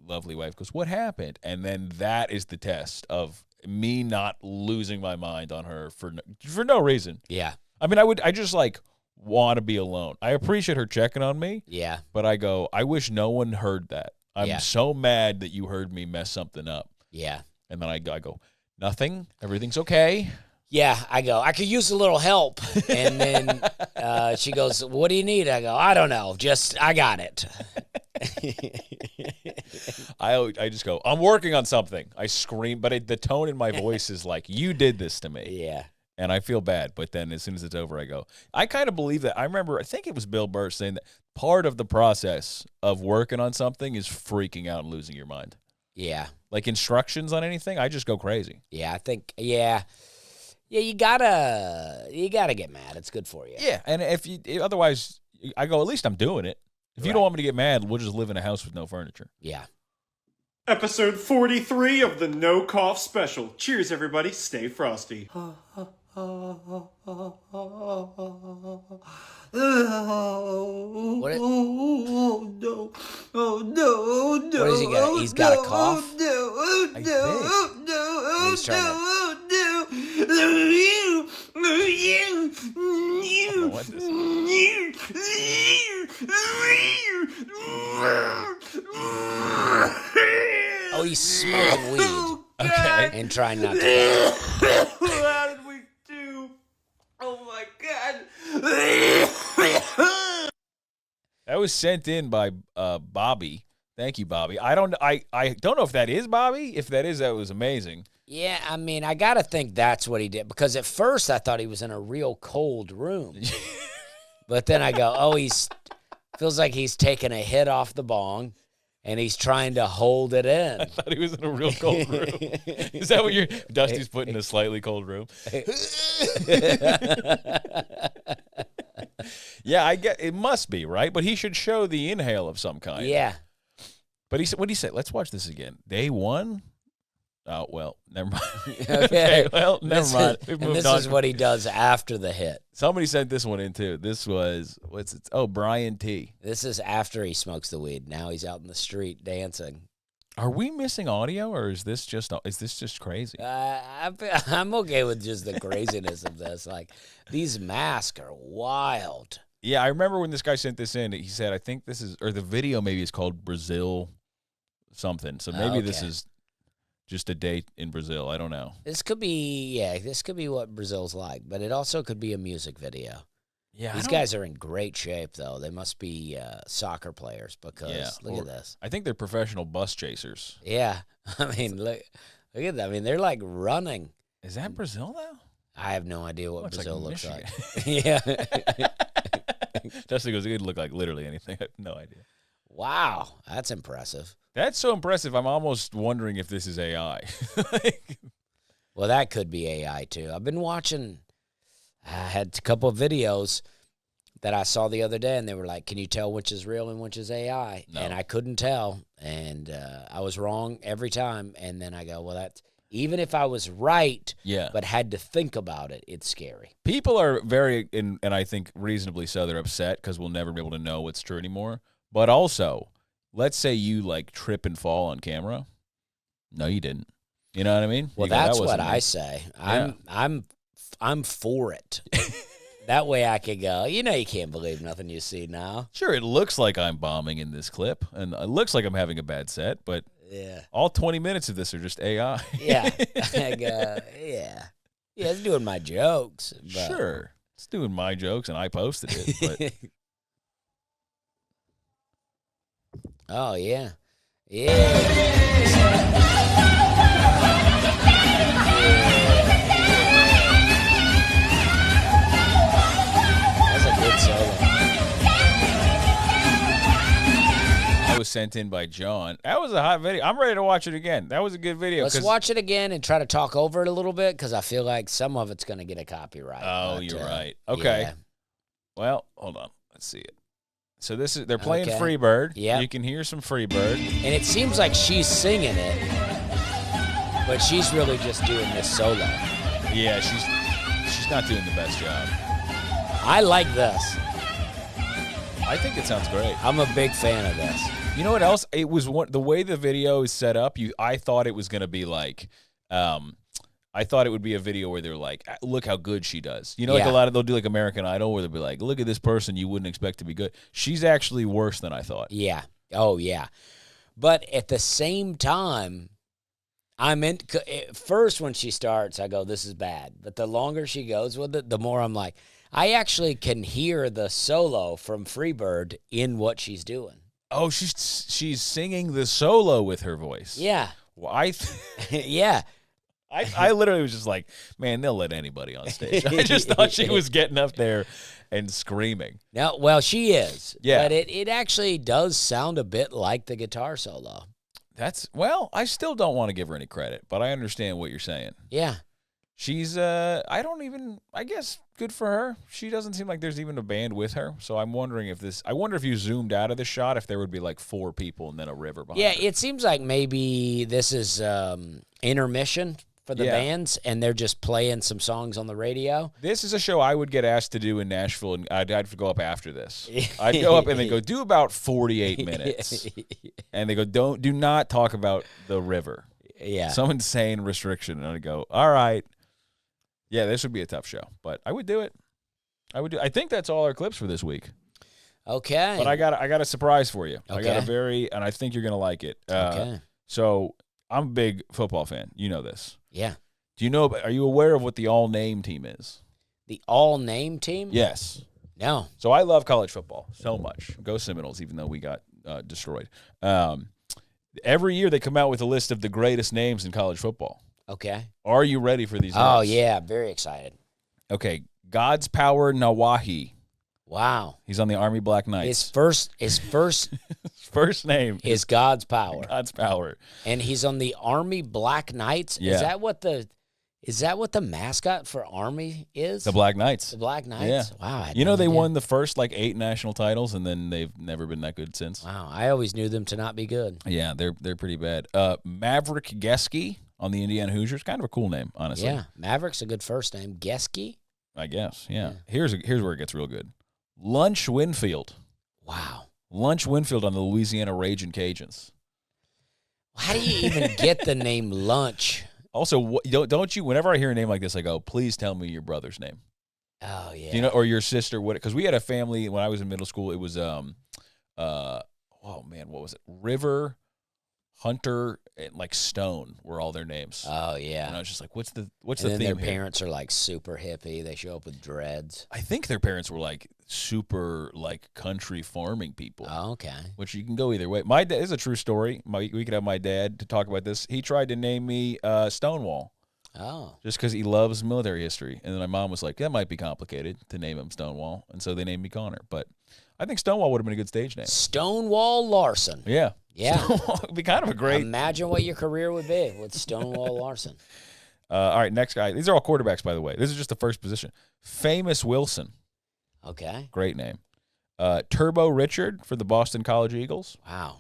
lovely wife goes, "What happened?" And then that is the test of me not losing my mind on her for no reason. Yeah. I mean, I just like want to be alone. I appreciate her checking on me. Yeah. But I go, I wish no one heard that. I'm so mad that you heard me mess something up. Yeah. And then I go, nothing. Everything's okay. Yeah, I go, I could use a little help. And then she goes, what do you need? I go, I don't know. I got it. I just go, I'm working on something. I scream, but the tone in my voice is like, you did this to me. Yeah. And I feel bad. But then as soon as it's over, I go, I kind of believe that. I think it was Bill Burr saying that part of the process of working on something is freaking out and losing your mind. Yeah. Like instructions on anything, I just go crazy. Yeah, I think, yeah, you gotta get mad. It's good for you. Yeah, and otherwise, I go, at least I'm doing it. If you don't want me to get mad, we'll just live in a house with no furniture. Yeah. Episode 43 of the No Cough Special. Cheers, everybody. Stay frosty. What, what has he got? He's got a cough? He's trying to... What this Oh, he's smoking weed. Okay. And trying not to. How did we do? Oh my god. That was sent in by Bobby. Thank you, Bobby. I don't know if that is Bobby. If that is, that was amazing. Yeah, I mean, I got to think that's what he did. Because at first I thought he was in a real cold room. But then I go, oh, feels like he's taking a hit off the bong. And he's trying to hold it in. I thought he was in a real cold room. Is that what Dusty's put in a slightly cold room? Yeah, I get it must be, right? But he should show the inhale of some kind. Yeah. But he said, what did he say? Let's watch this again. Day one? Oh, well, never mind. Okay. Well, never mind. We've moved this on. is what he does after the hit. Somebody sent this one in, too. This was, Brian T. This is after he smokes the weed. Now he's out in the street dancing. Are we missing audio, or is this just crazy? I'm okay with just the craziness of this. Like, these masks are wild. Yeah, I remember when this guy sent this in, he said, I think this is, or the video maybe is called Brazil something. So maybe this is just a date in Brazil. I don't know. This could be what Brazil's like, but it also could be a music video. Yeah, These guys are in great shape, though. They must be soccer players because look at this. I think they're professional bus chasers. Yeah. I mean, look at that. I mean, they're like running. Is that Brazil, though? I have no idea what Brazil looks like. Yeah. Dusty goes, it could look like literally anything. I have no idea. Wow. That's impressive. That's so impressive. I'm almost wondering if this is AI. Well, that could be AI, too. I've been watching... I had a couple of videos that I saw the other day, and they were like, can you tell which is real and which is AI? No. And I couldn't tell, and I was wrong every time. And then I go, well, that's even if I was right, but had to think about it, it's scary. People are very, and I think reasonably so, they're upset because we'll never be able to know what's true anymore. But also, let's say you, like, trip and fall on camera. No, you didn't. You know what I mean? Well, that's what I say. I'm for it. That way I could go, you can't believe nothing you see now. Sure, it looks like I'm bombing in this clip, and it looks like I'm having a bad set, but all 20 minutes of this are just AI. Yeah. I go, yeah, it's doing my jokes. But. Sure, it's doing my jokes, and I posted it. But. Oh, yeah. Yeah. That was sent in by John. That was a hot video. I'm ready to watch it again. That was a good video. Let's watch it again and try to talk over it a little bit because I feel like some of it's going to get a copyright. Oh, you're right. Okay. Yeah. Well, hold on. Let's see it. So they're playing Freebird. Yeah. You can hear some Freebird. And it seems like she's singing it, but she's really just doing this solo. Yeah, she's not doing the best job. I like this. I think it sounds great. I'm a big fan of this. You know what else? It was the way the video is set up. I thought it was going to be like, I thought it would be a video where they're like, look how good she does. Like a lot of they'll do like American Idol where they'll be like, look at this person you wouldn't expect to be good. She's actually worse than I thought. Yeah. Oh yeah. But at the same time, at first when she starts, I go, this is bad. But the longer she goes with it, the more I'm like, I actually can hear the solo from Freebird in what she's doing. Oh, she's singing the solo with her voice. Yeah. Well, yeah. I literally was just like, man, they'll let anybody on stage. I just thought she was getting up there and screaming. No, well, she is. Yeah. But it actually does sound a bit like the guitar solo. I still don't want to give her any credit, but I understand what you're saying. Yeah. She's I guess good for her. She doesn't seem like there's even a band with her. So I'm wondering I wonder if you zoomed out of the shot, if there would be like 4 people and then a river behind her. It seems like maybe this is intermission for the bands, and they're just playing some songs on the radio. This is a show I would get asked to do in Nashville, and I'd have to go up after this. I'd go up and they go, do about 48 minutes. And they go, do not talk about the river. Yeah. Some insane restriction. And I'd go, all right. Yeah, this would be a tough show, but I would do it. I think that's all our clips for this week. Okay. But I got a surprise for you. Okay. I got and I think you're going to like it. Okay. So I'm a big football fan. You know this. Yeah. Are you aware of what the all-name team is? The all-name team? Yes. No. So I love college football so much. Go Seminoles, even though we got destroyed. Every year they come out with a list of the greatest names in college football. Okay. Are you ready for these names? Oh, yeah. Very excited. Okay. God's Power Nawahi. Wow. He's on the Army Black Knights. His first first name is God's Power. God's Power. And he's on the Army Black Knights. Yeah. Is that what the mascot for Army is? The Black Knights. The Black Knights? Yeah. Wow. I had You know no they idea. won the first 8 national titles, and then they've never been that good since. Wow. I always knew them to not be good. Yeah, they're pretty bad. Maverick Geske on the Indiana Hoosiers. Kind of a cool name, honestly. Yeah. Maverick's a good first name. Geske? I guess, yeah. Here's where it gets real good. Lunch Winfield. Wow. Lunch Winfield on the Louisiana Ragin' Cajuns. How do you even get the name Lunch? Also, don't you? Whenever I hear a name like this, I go, "Please tell me your brother's name." Oh yeah. Do you know, or your sister? What? Because we had a family when I was in middle school. It was oh man, what was it? River, Hunter, and Stone were all their names. Oh yeah. And I was just like, what's the and theme then their here? parents are super hippie. They show up with dreads. I think their parents were super country farming people. Oh, okay. Which you can go either way. My dad, this is a true story. We could have my dad to talk about this. He tried to name me Stonewall. Oh. Just because he loves military history. And then my mom was like, that might be complicated to name him Stonewall. And so they named me Connor. But I think Stonewall would have been a good stage name. Stonewall Larson. Yeah. Yeah. Stonewall would be kind of a great. Imagine what your career would be with Stonewall Larson. All right, next guy. These are all quarterbacks, by the way. This is just the first position. Famous Wilson. Okay. Great name. Turbo Richard for the Boston College Eagles. Wow.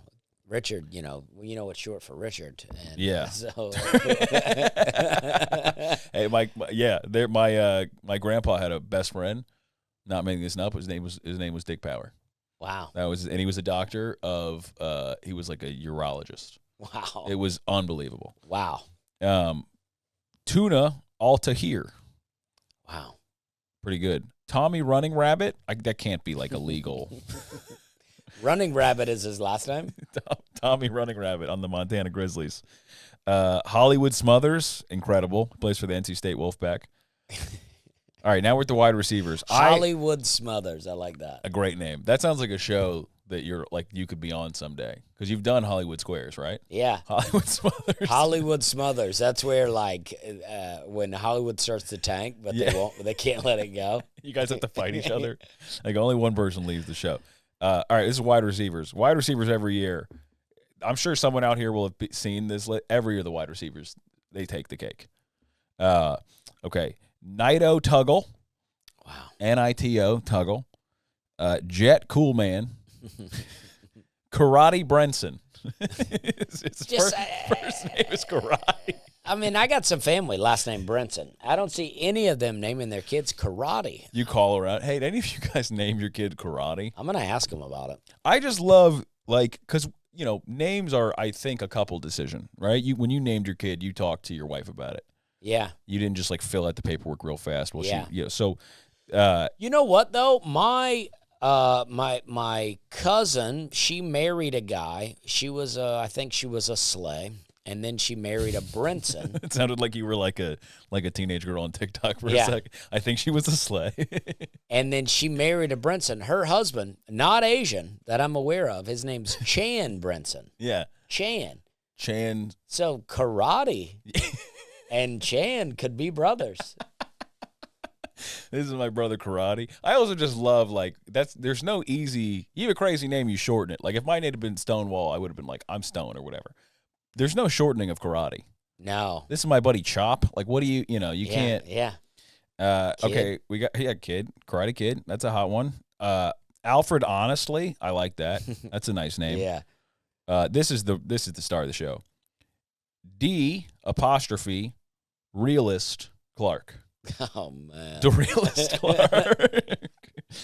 Richard, you know what's short for Richard. And Yeah. So. Hey, my grandpa had a best friend. Not making this up. His name was Dick Power. Wow. And he was a doctor of. He was like a urologist. Wow. It was unbelievable. Wow. Tuna Altahir. Wow. Pretty good. Tommy Running Rabbit. That can't be illegal. Running Rabbit is his last name? Tommy Running Rabbit on the Montana Grizzlies. Hollywood Smothers. Incredible. Plays for the NC State Wolfpack. All right, now we're at the wide receivers. Hollywood Smothers. I like that. A great name. That sounds like a show that you could be on someday, because you've done Hollywood Squares, right? Yeah. Hollywood Smothers. Hollywood Smothers. That's where when Hollywood starts to tank, but they can't let it go. You guys have to fight each other. Only one person leaves the show. All right, this is wide receivers. Wide receivers every year. I'm sure someone out here will have seen this. Every year the wide receivers, they take the cake. Okay. Nito Tuggle. Wow. Nito Tuggle. Jet Coolman. Karate Brenson. His first name is Karate. I mean, I got some family last name Brenson. I don't see any of them naming their kids Karate. You call around. Hey, did any of you guys name your kid Karate? I'm going to ask them about it. I just love, because, names are, I think, a couple decision, right? When you named your kid, you talked to your wife about it. Yeah. You didn't just, fill out the paperwork real fast. Well, yeah. So. You know what, though? My cousin, she married a guy. She was, I think she was a sleigh. And then she married a Brinson. It sounded like you were like a teenage girl on TikTok for a Yeah. second. I think she was a sleigh. And then she married a Brinson. Her husband, not Asian, that I'm aware of, his name's Chan Brinson. Yeah. Chan. So Karate and Chan could be brothers. This is my brother Karate. I also just love, there's no easy, you have a crazy name, you shorten it. If my name had been Stonewall, I would have been I'm Stone or whatever. There's no shortening of Karate. No. This is my buddy Chop. Like, what do you can't. Yeah. Okay, we got Kid, Karate Kid. That's a hot one. Alfred, honestly, I like that. That's a nice name. Yeah. This is the star of the show. D apostrophe realist Clark. Oh man. The realist Clark.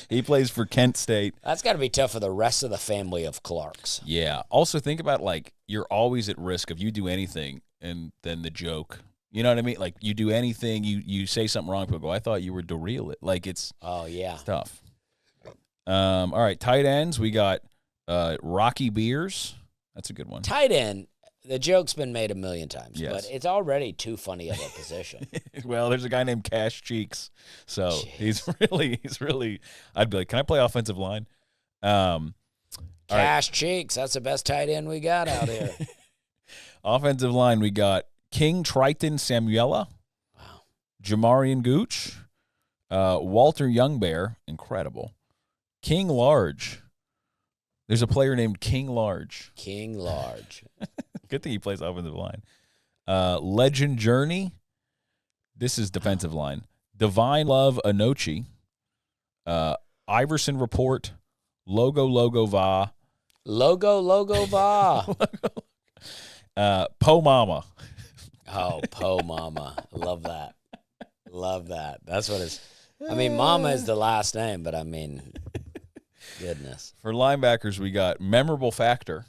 He plays for Kent State. That's got to be tough for the rest of the family of Clarks. Yeah. Also, think about, like, you're always at risk of you do anything and then the joke. You know what I mean? Like, you do anything, you say something wrong, people go, I thought you were DeReal it. Like, it's tough. All right, tight ends. We got Rocky Beers. That's a good one. Tight end, the joke's been made a million times, Yes. but it's already too funny of a position. Well, there's a guy named Cash Cheeks. So he's really, I'd be like, can I play offensive line? Cash Cheeks, that's the best tight end we got out here. Offensive line, we got King Triton Samuela. Wow. Jamarian Gooch. Walter Youngbear, incredible. King Large. There's a player named King Large. King Large. Good thing he plays offensive line. Legend Journey. This is defensive line. Divine Love Anochi. Iverson Report. Logo Va. Logo Va. Po Mama. Oh, Po Mama. Love that. Love that. That's what it's. I mean, Mama is the last name, but I mean, goodness. For linebackers, we got Memorable Factor.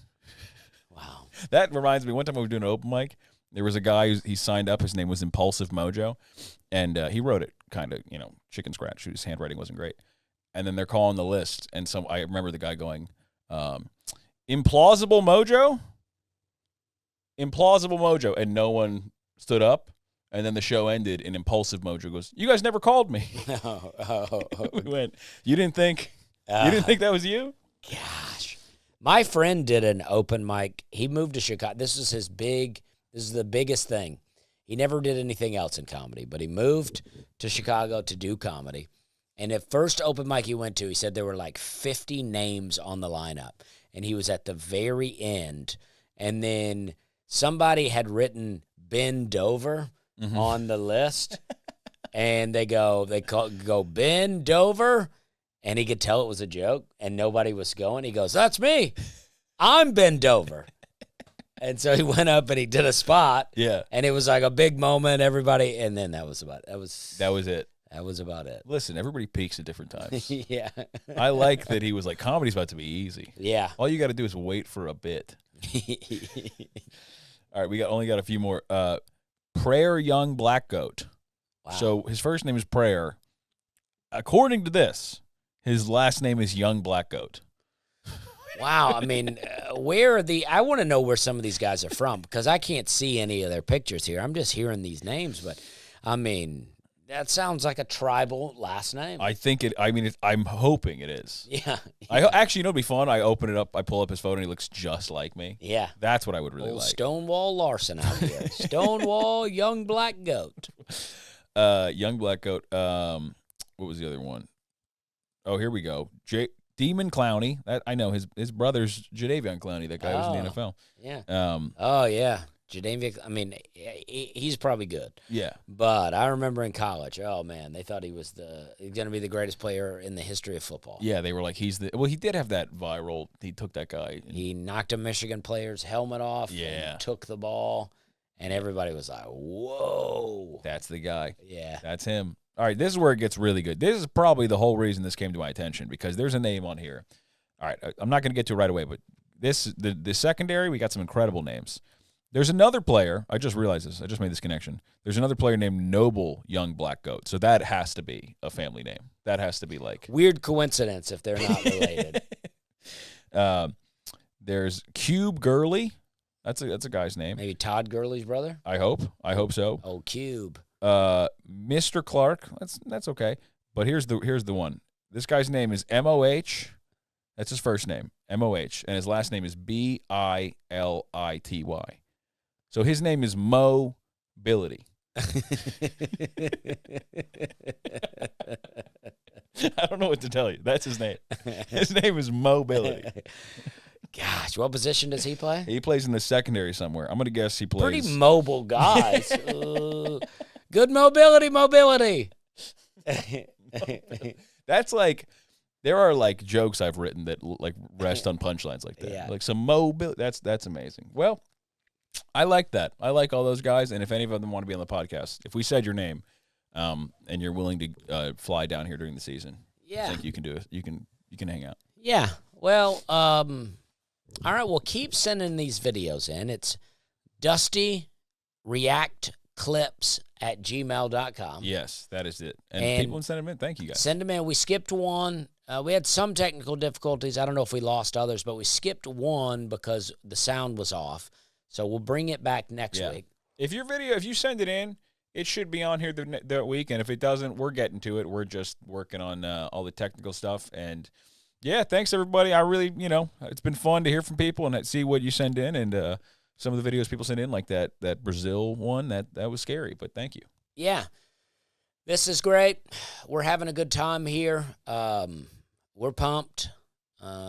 Wow. That reminds me, one time we were doing an open mic, there was a guy he signed up. His name was Impulsive Mojo, and he wrote it kind of, chicken scratch. His handwriting wasn't great. And then they're calling the list, and I remember the guy going, Implausible Mojo? Implausible Mojo. And no one stood up. And then the show ended, and Impulsive Mojo goes, you guys never called me. We went, you didn't think that was you? Gosh. My friend did an open mic. He moved to Chicago. This is the biggest thing. He never did anything else in comedy, but he moved to Chicago to do comedy. And at first open mic he went to, he said there were like 50 names on the lineup. And he was at the very end. And then somebody had written Ben Dover on the list. And they go Ben Dover. And he could tell it was a joke. And nobody was going. He goes, that's me. I'm Ben Dover. And so he went up and he did a spot. Yeah. And it was like a big moment. Everybody. And then that was about it. That was it. That was about it. Listen, everybody peaks at different times. Yeah. I like that he was like, comedy's about to be easy. Yeah. All you got to do is wait for a bit. All right, we only got a few more. Prayer Young Black Goat. Wow. So his first name is Prayer. According to this, his last name is Young Black Goat. Wow. I mean, I want to know where some of these guys are from because I can't see any of their pictures here. I'm just hearing these names, but I mean, that sounds like a tribal last name. I'm hoping it is. Yeah. Actually, it'd be fun. I open it up, I pull up his photo, and he looks just like me. Yeah. That's what I would really Old like. Stonewall Larson out here. Stonewall Young Black Goat. Young Black Goat. What was the other one? Oh, here we go. Demon Clowney. That I know his brother's Jadeveon Clowney. That guy was in the NFL. Yeah. Oh yeah. Jadeveon. I mean, he's probably good. Yeah. But I remember in college. Oh man, they thought he was going to be the greatest player in the history of football. Yeah, they were like he did have that viral. He took that guy. He knocked a Michigan player's helmet off. Yeah. And took the ball, and everybody was like, "Whoa, that's the guy." Yeah. That's him. All right, this is where it gets really good. This is probably the whole reason this came to my attention because there's a name on here. All right, I'm not going to get to it right away, but the secondary, we got some incredible names. There's another player. I just realized this. I just made this connection. There's another player named Noble Young Black Goat. So that has to be a family name. That has to be like weird coincidence if they're not related. There's Cube Gurley. That's a guy's name. Maybe Todd Gurley's brother. I hope so. Oh, Cube. Mr. Clark. That's okay. But here's the one. This guy's name is M-O-H. That's his first name, M-O-H, and his last name is B-I-L-I-T-Y. So his name is Mobility. I don't know what to tell you. That's his name. His name is Mobility. Gosh, Gosh, what position does he play? He plays in the secondary somewhere. I'm going to guess he plays. Pretty mobile guys. Good mobility. That's like, there are like jokes I've written that like rest on punchlines like that. Yeah. Like some mobility. That's amazing. Well, I like that. I like all those guys. And if any of them want to be on the podcast, if we said your name, and you're willing to fly down here during the season, I think you can do it. You can hang out. Yeah. Well, all right. Well, keep sending these videos in. It's dustyreactclips@gmail.com. Yes, that is it. And people can send them in. Thank you, guys. Send them in. We skipped one. We had some technical difficulties. I don't know if we lost others, but we skipped one because the sound was off. So we'll bring it back next week. If you send it in, it should be on here that week. And if it doesn't, we're getting to it. We're just working on all the technical stuff. And, yeah, thanks, everybody. I really, it's been fun to hear from people and see what you send in. And some of the videos people send in, like that Brazil one, that was scary. But thank you. Yeah. This is great. We're having a good time here. We're pumped.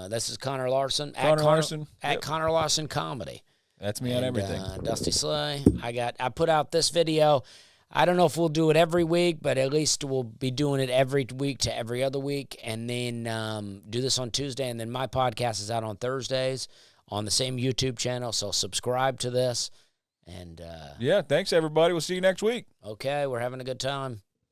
This is Connor Larson. Connor Larson. At Connor Larson Comedy. That's me on everything. Dusty Slay. I put out this video. I don't know if we'll do it every week, but at least we'll be doing it every week to every other week, and then do this on Tuesday, and then my podcast is out on Thursdays on the same YouTube channel, so subscribe to this. And yeah, thanks, everybody. We'll see you next week. Okay, we're having a good time.